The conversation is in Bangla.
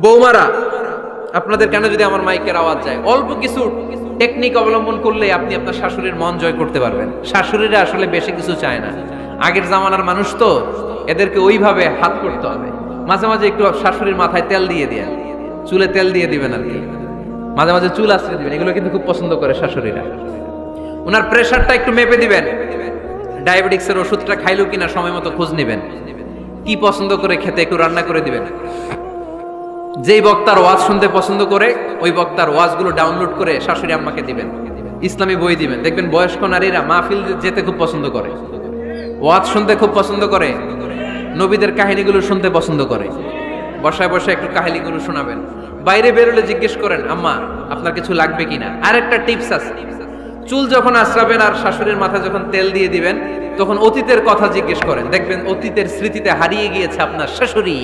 বৌমারা, আপনাদের কেন যদি আমার মাইকের আওয়াজ যায়, অল্প কিছু টেকনিক অবলম্বন করলে আপনি আপনার শাশুড়ির মন জয় করতে পারবেন। শাশুড়িরা আসলে বেশি কিছু চায় না, আগের জামানার মানুষ তো, এদেরকে ওইভাবে হাত করতে হবে। মাঝে মাঝে একটু শাশুড়ির মাথায় তেল দিয়ে দেন, চুলে তেল দিয়ে দিবেন আর কি, মাঝে মাঝে চুল আশ্রয় দিবেন, এগুলো কিন্তু খুব পছন্দ করে শাশুড়িরা। ওনার প্রেশারটা একটু মেপে দিবেন, ডায়াবেটিক্সের ওষুধটা খাইলো কিনা সময় মতো খোঁজ নেবেন, কি পছন্দ করে খেতে একটু রান্না করে দিবেন। যেই বক্তার ওয়াজ শুনতে পছন্দ করে ওই বক্তার ওয়াজগুলো ডাউনলোড করে শাশুড়ি আম্মাকে দিবেন, ইসলামী বই দিবেন। দেখবেন বয়স্ক নারীরা মাহফিল যেতে খুব পছন্দ করে, ওয়াজ শুনতে খুব পছন্দ করে, নবীদের কাহিনীগুলো শুনতে পছন্দ করে। বসায় বসায় একটু কাহিনীগুলো শোনাবেন। বাইরে বেরোলে জিজ্ঞেস করেন, আম্মা আপনার কিছু লাগবে কিনা। আরেকটা টিপস আছে, চুল যখন আশ্রাবেন আর শাশুড়ির মাথায় যখন তেল দিয়ে দিবেন, তখন অতীতের কথা জিজ্ঞেস করেন। দেখবেন অতীতের স্মৃতিতে হারিয়ে গিয়েছে আপনার শাশুড়ি।